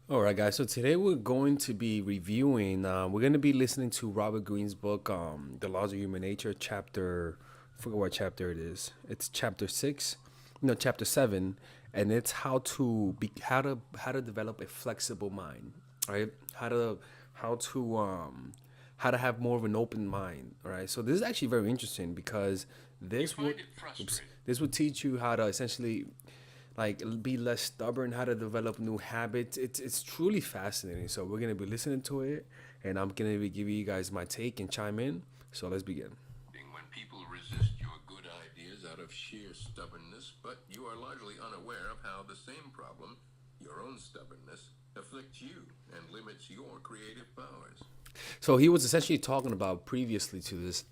All right, guys. So today we're going to be reviewing. We're going to be listening to Robert Greene's book, "The Laws of Human Nature," chapter. I forget what chapter it is. It's chapter 6, no, chapter 7, and it's how to develop a flexible mind, right? How to have more of an open mind, right? So this is actually very interesting because this would, this would teach you how to essentially like be less stubborn, how to develop new habits. It's truly fascinating. So we're gonna be listening to it, and I'm gonna be giving you guys my take and chime in. So let's begin. When people resist your good ideas out of sheer stubbornness, but you are largely unaware of how the same problem, your own stubbornness, afflicts you and limits your creative powers. So he was essentially talking about previously to this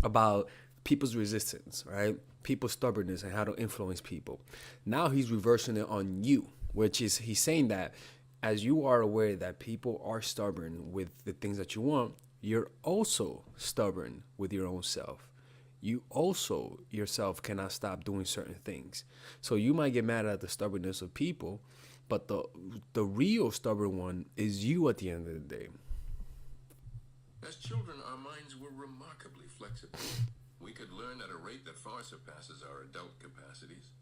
about people's resistance, right? People's stubbornness and how to influence people. Now he's reversing it on you, which is he's saying that as you are aware that people are stubborn with the things that you want, you're also stubborn with your own self. You also yourself cannot stop doing certain things. So you might get mad at the stubbornness of people, but the real stubborn one is you at the end of the day. As children, our minds were remarkably flexible. We could learn at a rate that far surpasses our adult capacities.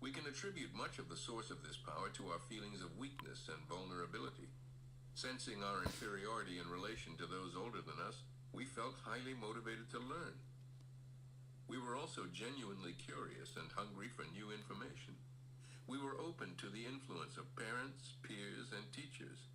We can attribute much of the source of this power to our feelings of weakness and vulnerability. Sensing our inferiority in relation to those older than us, we felt highly motivated to learn. We were also genuinely curious and hungry for new information. We were open to the influence of parents, peers, and teachers.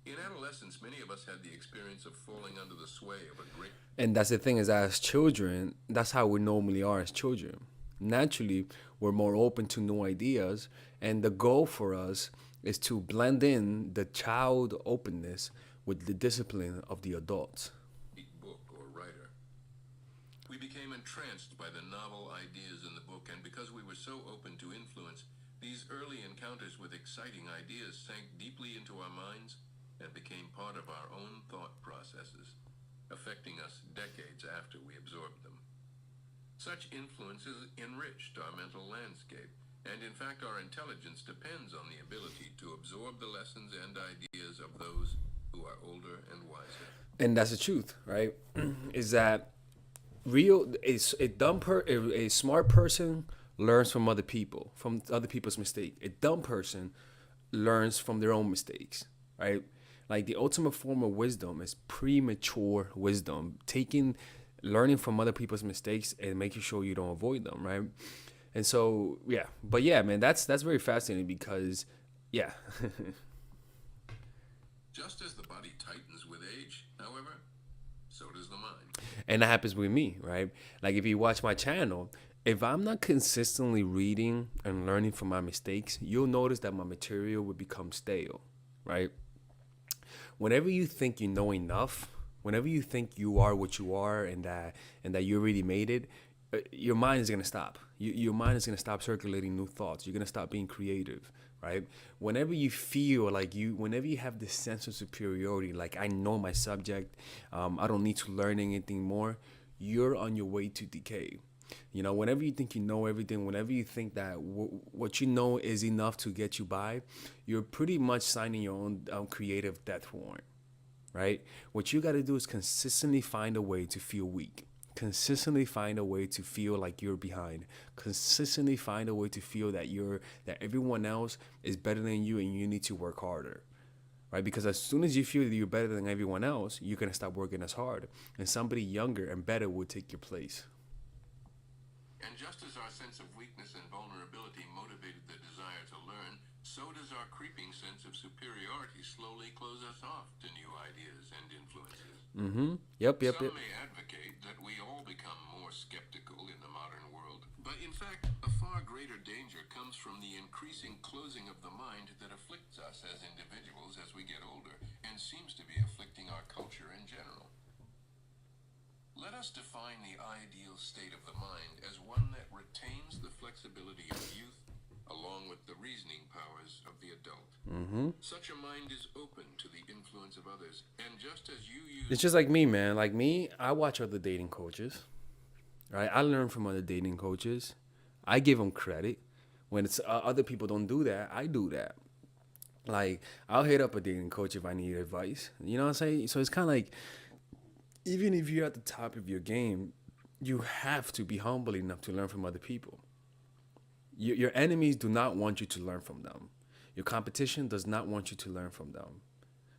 In adolescence, many of us had the experience of falling under the sway of a great. And that's the thing is that as children, that's how we normally are as children. Naturally, we're more open to new ideas, and the goal for us is to blend in the child openness with the discipline of the adults. Book or writer. We became entranced by the novel ideas in the book, and because we were so open to influence, these early encounters with exciting ideas sank deeply into our minds and became part of our own thought processes, affecting us decades after we absorbed them. Such influences enriched our mental landscape, and in fact our intelligence depends on the ability to absorb the lessons and ideas of those who are older and wiser. And that's the truth, right? Is that real? A smart person learns from other people's mistake. A dumb person learns from their own mistakes, right? Like the ultimate form of wisdom is premature wisdom, learning from other people's mistakes and making sure you don't avoid them, right? And so, yeah, but yeah, man, that's very fascinating because, yeah, Just as the body tightens with age, however, so does the mind. and that happens with me, right? Like if you watch my channel, if I'm not consistently reading and learning from my mistakes, you'll notice that my material will become stale, right? Whenever you think you know enough, whenever you think you are what you are and that you already made it, your mind is gonna stop. Your mind is gonna stop circulating new thoughts. You're gonna stop being creative, right? Whenever you have this sense of superiority, like I know my subject, I don't need to learn anything more. You're on your way to decay. Whenever you think you know everything, whenever you think that what you know is enough to get you by, you're pretty much signing your own creative death warrant, right? What you got to do is consistently find a way to feel weak. Consistently find a way to feel like you're behind. Consistently find a way to feel that everyone else is better than you and you need to work harder. Right? Because as soon as you feel that you're better than everyone else, you're gonna stop working as hard. And somebody younger and better will take your place. And just as our sense of weakness and vulnerability motivated the desire to learn, so does our creeping sense of superiority slowly close us off to new ideas and influences. Mm-hmm. Yep. Some may advocate that we all become more skeptical in the modern world, but in fact, a far greater danger comes from the increasing closing of the mind that afflicts us as individuals as we get older and seems to be afflicting our culture in general. Let us define the ideal state of the mind as one that retains the flexibility of youth along with the reasoning powers of the adult. Mm-hmm. Such a mind is open to the influence of others, and just as you It's use. just like me, man. Like me, I watch other dating coaches. Right? I learn from other dating coaches. I give them credit. When it's other people don't do that, I do that. Like, I'll hit up a dating coach if I need advice. You know what I'm saying? So it's kind of like, even if you're at the top of your game, you have to be humble enough to learn from other people. Your enemies do not want you to learn from them. Your competition does not want you to learn from them.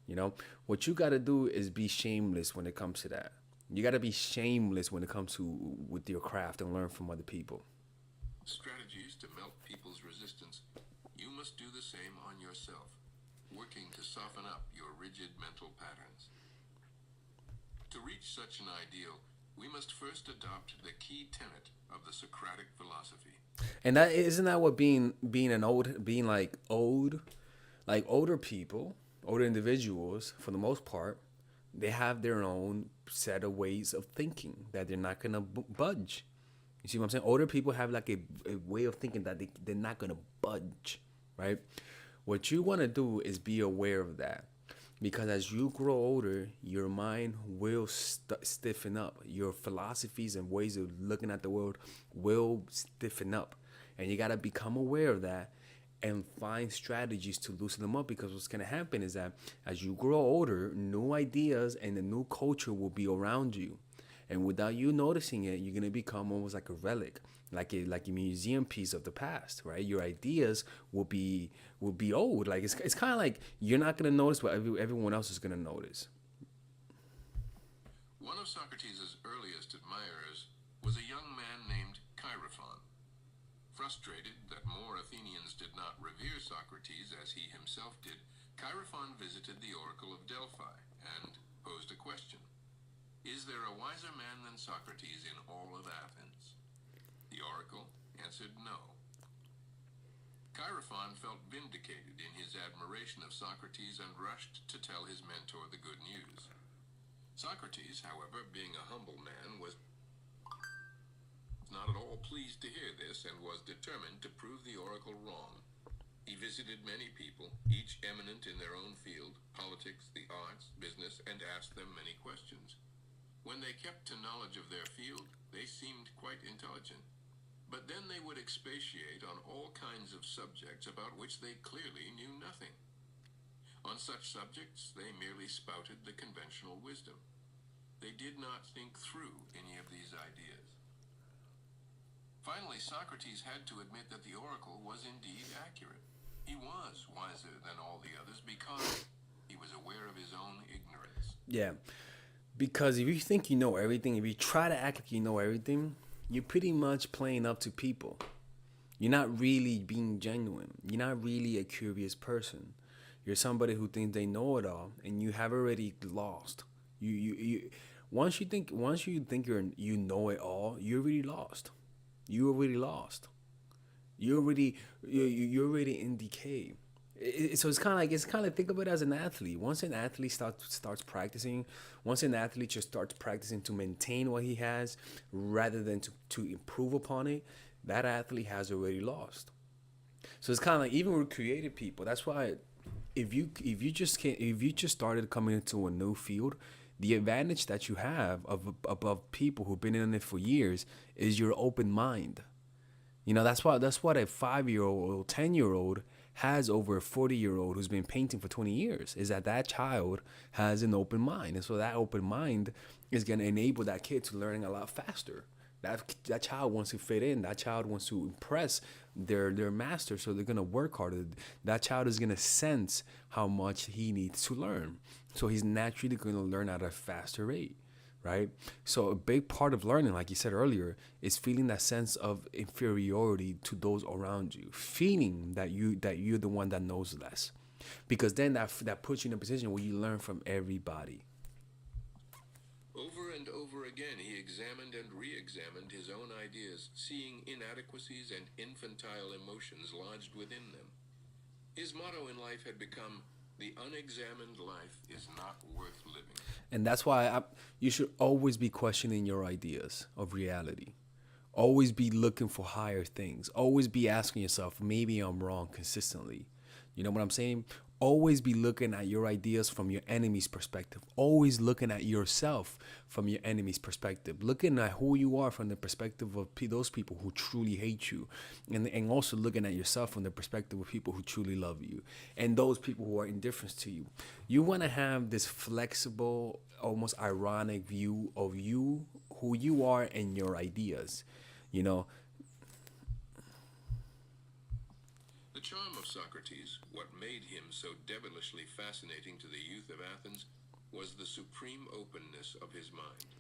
You know, what you got to do is be shameless when it comes to that. You got to be shameless when it comes to with your craft and learn from other people. Strategies to melt people's resistance. You must do the same on yourself, working to soften up your rigid mental patterns. To reach such an ideal, we must first adopt the key tenet of the Socratic philosophy. And that isn't that what being an old being like older people, older individuals for the most part, they have their own set of ways of thinking that they're not gonna budge. You see what I'm saying? Older people have like a way of thinking that they're not gonna budge, right? What you want to do is be aware of that, because as you grow older, your mind will stiffen up. Your philosophies and ways of looking at the world will stiffen up, and you gotta become aware of that and find strategies to loosen them up, because what's going to happen is that as you grow older, new ideas and the new culture will be around you, and without you noticing it, you're going to become almost like a relic, like a museum piece of the past, right? Your ideas will be old. Like it's kind of like you're not going to notice, but everyone else is going to notice. One of Socrates' earliest admirers was a young man named Chaerephon. Frustrated that more Athenians did not revere Socrates as he himself did, Chaerephon visited the oracle of Delphi and posed a question. Is there a wiser man than Socrates in all of Athens? The oracle answered no. Chaerephon felt vindicated in his admiration of Socrates and rushed to tell his mentor the good news. Socrates, however, being a humble man, was not at all pleased to hear this and was determined to prove the oracle wrong. He visited many people, each eminent in their own field, politics, the arts, business, and asked them many questions. When they kept to knowledge of their field, they seemed quite intelligent. But then they would expatiate on all kinds of subjects about which they clearly knew nothing. On such subjects, they merely spouted the conventional wisdom. They did not think through any of these ideas. Finally, Socrates had to admit that the oracle was indeed accurate. He was wiser than all the others because he was aware of his own ignorance. Yeah, because if you think you know everything, if you try to act like you know everything, you're pretty much playing up to people. You're not really being genuine. You're not really a curious person. You're somebody who thinks they know it all, and you have already lost. You once you think you know it all, you're already lost. You already lost. You're already in decay. So it's kind of think of it as an athlete. Once an athlete starts practicing, once an athlete just starts practicing to maintain what he has rather than to improve upon it, that athlete has already lost. So it's kind of like even with creative people. That's why if you just started coming into a new field, the advantage that you have above people who've been in it for years is your open mind. That's what a 5-year old or 10-year old has over a 40-year old who's been painting for 20 years, is that child has an open mind. And so that open mind is going to enable that kid to learning a lot faster. That child wants to fit in. That child wants to impress their master, so they're going to work harder. That child is going to sense how much he needs to learn. So he's naturally going to learn at a faster rate. Right? So a big part of learning, like you said earlier, is feeling that sense of inferiority to those around you, feeling that you're the one that knows less, because then that puts you in a position where you learn from everybody. Over and over again, he examined and re-examined his own ideas, seeing inadequacies and infantile emotions lodged within them. His motto in life had become, "The unexamined life is not worth living." And that's why you should always be questioning your ideas of reality. Always be looking for higher things. Always be asking yourself, maybe I'm wrong consistently. You know what I'm saying? Always be looking at your ideas from your enemy's perspective. Always looking at yourself from your enemy's perspective. Looking at who you are from the perspective of those people who truly hate you. And also looking at yourself from the perspective of people who truly love you. And those people who are indifferent to you. You want to have this flexible, almost ironic view of you, who you are, and your ideas. You know, The charm of Socrates, what made him so devilishly fascinating to the youth of Athens, was the supreme openness of his mind.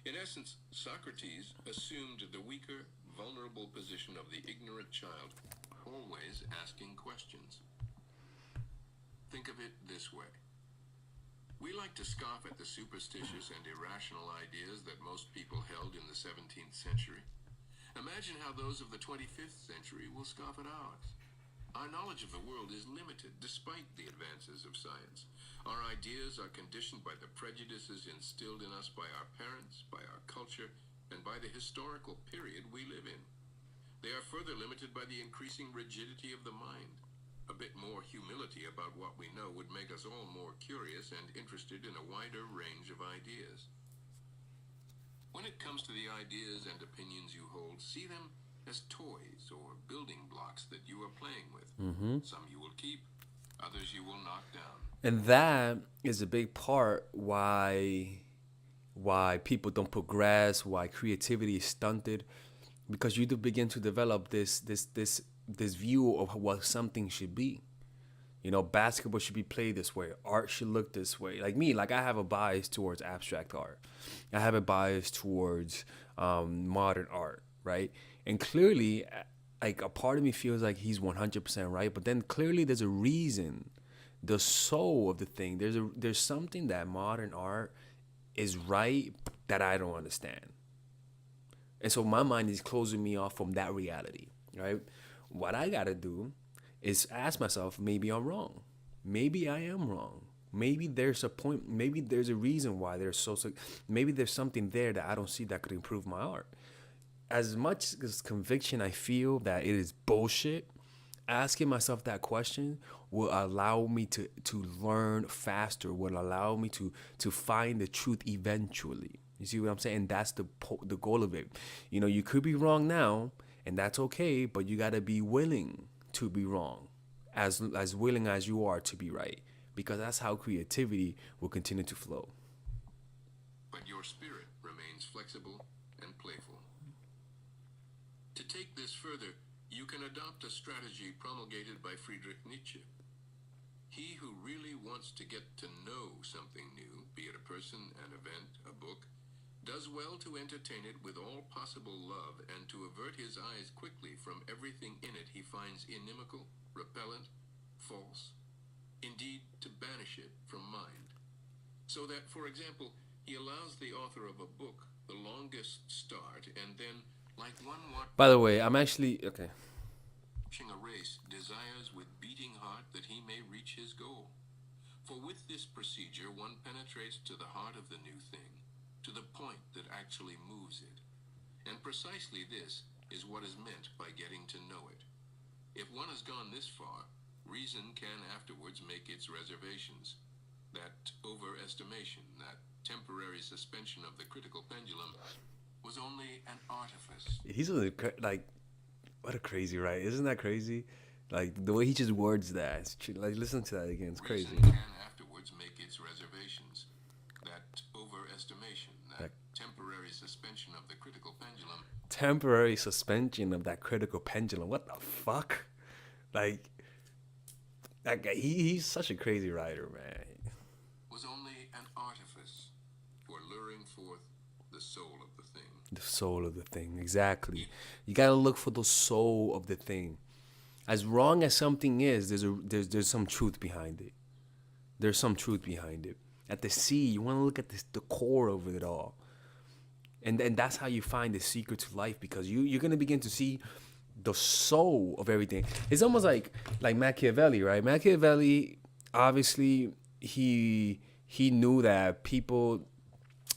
In essence, Socrates assumed the weaker, vulnerable position of the ignorant child, always asking questions. Think of it this way. We like to scoff at the superstitious and irrational ideas that most people held in the 17th century. Imagine how those of the 25th century will scoff at ours. Our knowledge of the world is limited despite the advances of science. Our ideas are conditioned by the prejudices instilled in us by our parents, by our culture, and by the historical period we live in. They are further limited by the increasing rigidity of the mind. A bit more humility about what we know would make us all more curious and interested in a wider range of ideas. When it comes to the ideas and opinions you hold, see them as toys or building blocks that you are playing with. Some you will keep, others you will knock down. and that is a big part why people don't progress, why creativity is stunted, because you do begin to develop this view of what something should be. You know, basketball should be played this way. Art should look this way. Like me, like I have a bias towards abstract art. I have a bias towards modern art, right? And clearly, like a part of me feels like he's 100% right, but then clearly there's a reason, the soul of the thing. There's something that modern art is right that I don't understand. And so my mind is closing me off from that reality, right? What I got to do is ask myself, maybe I'm wrong. Maybe I am wrong. Maybe there's a point, maybe there's a reason why maybe there's something there that I don't see that could improve my art. As much as conviction I feel that it is bullshit, asking myself that question will allow me to learn faster, will allow me to find the truth eventually. You see what I'm saying? That's the goal of it. You know, you could be wrong now, and that's okay, but you got to be willing to be wrong, as willing as you are to be right, because that's how creativity will continue to flow. But your spirit remains flexible and playful. To take this further, you can adopt a strategy promulgated by Friedrich Nietzsche. He who really wants to get to know something new, be it a person, an event, a book, does well to entertain it with all possible love and to avert his eyes quickly from everything in it he finds inimical, repellent, false, indeed to banish it from mind. So that, for example, he allows the author of a book the longest start and then, like one By the way, I'm actually, okay. watching a race, desires with beating heart that he may reach his goal. For with this procedure one penetrates to the heart of the new thing, to the point that actually moves it. And precisely this is what is meant by getting to know it. If one has gone this far, reason can afterwards make its reservations. That overestimation, that temporary suspension of the critical pendulum, was only an artifice. He's like, what a crazy, right? Isn't that crazy? Like the way he just words that. Like listen to that again. It's crazy. Reason can afterwards make its reservations. That overestimation, that temporary suspension of the critical pendulum. Temporary suspension of that critical pendulum. What the fuck? Like that guy. He's such a crazy writer, man. Was only an artifice for luring forth the soul of the thing. The soul of the thing, exactly. You gotta look for the soul of the thing. As wrong as something is, there's some truth behind it. There's some truth behind it. At the sea, you want to look at the core of it all, and that's how you find the secret to life, because you're gonna begin to see the soul of everything. It's almost like Machiavelli, right? Machiavelli, obviously, he knew that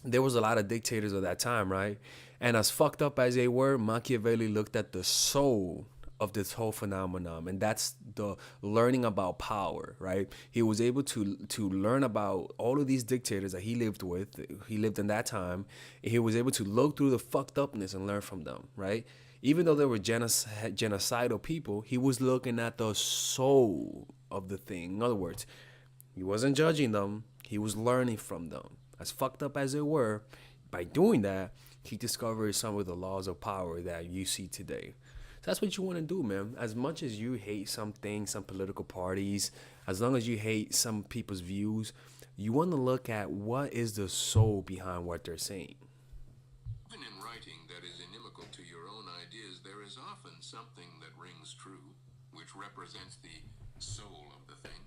there was a lot of dictators of that time, right? And as fucked up as they were, Machiavelli looked at the soul of this whole phenomenon, and that's the learning about power, right? He was able to learn about all of these dictators that he lived with. He lived in that time. He was able to look through the fucked upness and learn from them, right? Even though they were genocidal people, he was looking at the soul of the thing. In other words, he wasn't judging them. He was learning from them. As fucked up as they were, by doing that, he discovered some of the laws of power that you see today. So that's what you want to do, man. As much as you hate some things, some political parties, as long as you hate some people's views, you want to look at what is the soul behind what they're saying. Even in writing that is inimical to your own ideas, there is often something that rings true, which represents the soul of the thing.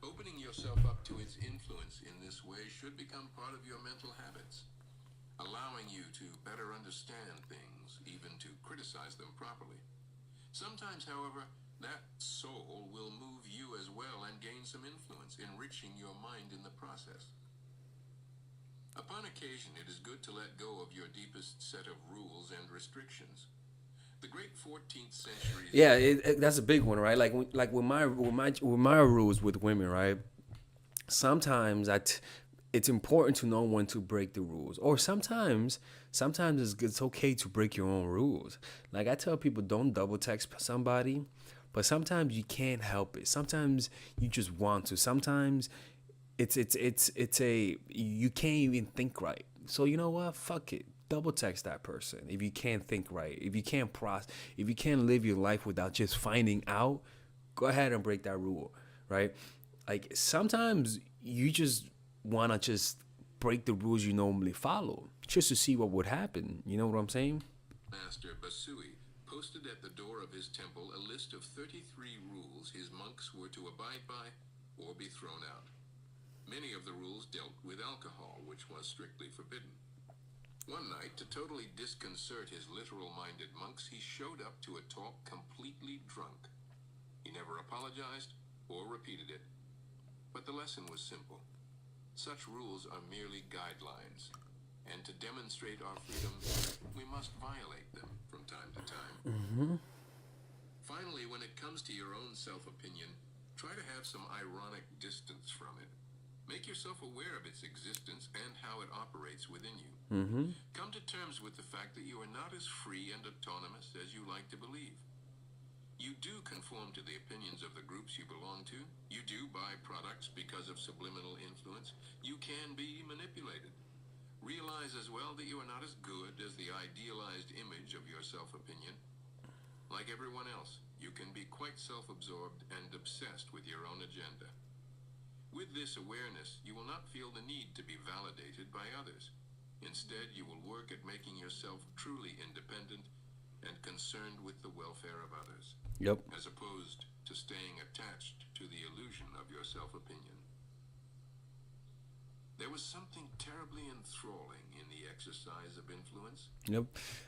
Opening yourself up to its influence in this way should become part of your mental habits, allowing you to better understand things, even to criticize them properly. Sometimes, however, that soul will move you as well and gain some influence, enriching your mind in the process. Upon occasion, it is good to let go of your deepest set of rules and restrictions. The great 14th century. Yeah, that's a big one, right? Like with my rules with women, right? Sometimes it's important to know when to break the rules, or sometimes it's okay to break your own rules. Like I tell people, don't double text somebody, but sometimes you can't help it. Sometimes you just want to. Sometimes it's you can't even think right. So you know what? Fuck it. Double text that person if you can't think right. If you can't if you can't live your life without just finding out, go ahead and break that rule, right? Like sometimes you just wanna just break the rules you normally follow just to see what would happen. You know what I'm saying? Master Basui posted at the door of his temple a list of 33 rules his monks were to abide by or be thrown out. Many of the rules dealt with alcohol, which was strictly forbidden. One night, to totally disconcert his literal-minded monks, he showed up to a talk completely drunk. He never apologized or repeated it. But the lesson was simple. Such rules are merely guidelines, and to demonstrate our freedom, we must violate them from time to time. Finally, when it comes to your own self-opinion, try to have some ironic distance from it. Make yourself aware of its existence and how it operates within you. Come to terms with the fact that you are not as free and autonomous as you like to believe. You do conform to the opinions of the groups you belong to. You do buy products because of subliminal influence. You can be manipulated. Realize as well that you are not as good as the idealized image of your self-opinion. Like everyone else, you can be quite self-absorbed and obsessed with your own agenda. With this awareness, you will not feel the need to be validated by others. Instead, you will work at making yourself truly independent and concerned with the welfare of others. Yep. As opposed to staying attached to the illusion of your self-opinion. There was something terribly enthralling in the exercise of influence. Yep.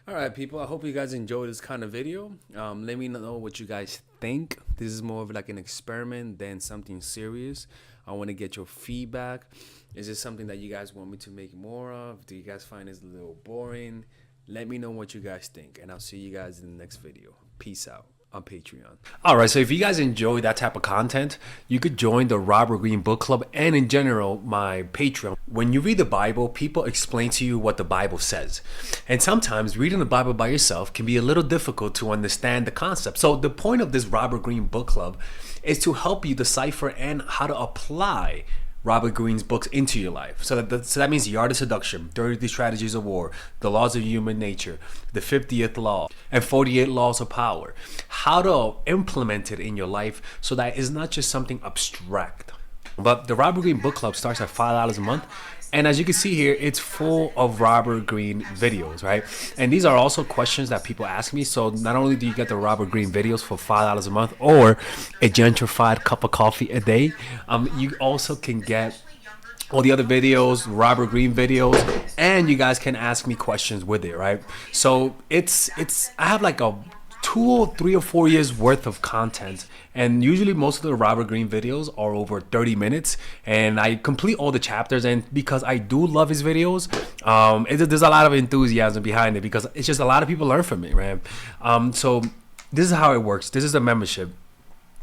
All right, people. I hope you guys enjoyed this kind of video. Let me know what you guys think. This is more of like an experiment than something serious. I want to get your feedback. Is this something that you guys want me to make more of? Do you guys find this a little boring? Let me know what you guys think, and I'll see you guys in the next video. Peace out on Patreon. All right, so if you guys enjoy that type of content, you could join the Robert Greene Book Club and in general my Patreon. When you read the Bible, people explain to you what the Bible says. And sometimes reading the Bible by yourself can be a little difficult to understand the concept. So the point of this Robert Greene Book Club is to help you decipher and how to apply Robert Greene's books into your life. So that means The Art of Seduction, 33 Strategies of War, The Laws of Human Nature, The 50th Law, and 48 Laws of Power. How to implement it in your life so that it's not just something abstract. But the Robert Greene Book Club starts at $5 a month. And as you can see here, it's full of Robert Greene videos, right? And these are also questions that people ask me. So not only do you get the Robert Greene videos for $5 a month or a gentrified cup of coffee a day, you also can get all the other videos, Robert Greene videos, and you guys can ask me questions with it, right? So I have like a 2 or 3 or 4 years worth of content, and usually most of the Robert Greene videos are over 30 minutes, and I complete all the chapters. And because I do love his videos, there's a lot of enthusiasm behind it because it's just a lot of people learn from it, right? So this is how it works. This is a membership,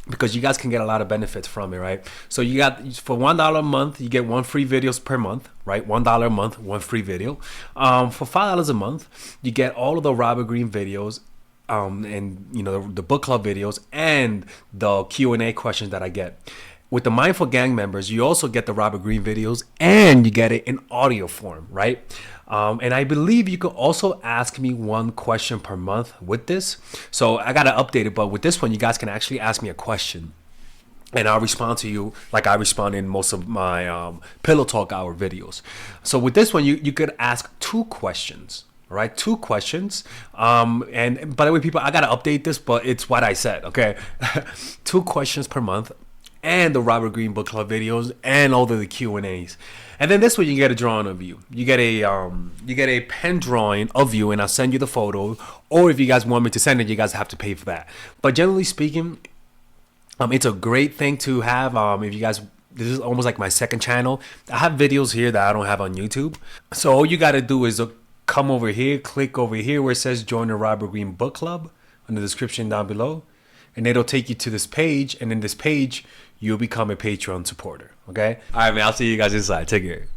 because you guys can get a lot of benefits from it, right? So you got, for $1 a month, you get 1 free videos per month, right? $1 a month, 1 free video. For $5 a month, you get all of the Robert Greene videos, and you know, the book club videos and the Q&A questions that I get. With the Mindful Gang members, you also get the Robert Greene videos and you get it in audio form, right? And I believe you can also ask me 1 question per month with this. So I got to update it, but with this one, you guys can actually ask me a question and I'll respond to you like I respond in most of my Pillow Talk Hour videos. So with this one, you could ask 2 questions. All right, 2 questions. And by the way, people, I got to update this, but it's what I said, okay? 2 questions per month, and the Robert Greene Book Club videos, and all of the Q&As. And then this way you get a drawing of you. You get a pen drawing of you, and I'll send you the photo. Or if you guys want me to send it, you guys have to pay for that. But generally speaking, it's a great thing to have. If you guys, this is almost like my second channel. I have videos here that I don't have on YouTube. So all you got to do is come over here, click over here where it says join the Robert Greene Book Club in the description down below. And it'll take you to this page. And in this page, you'll become a Patreon supporter. Okay? All right, man. I'll see you guys inside. Take care.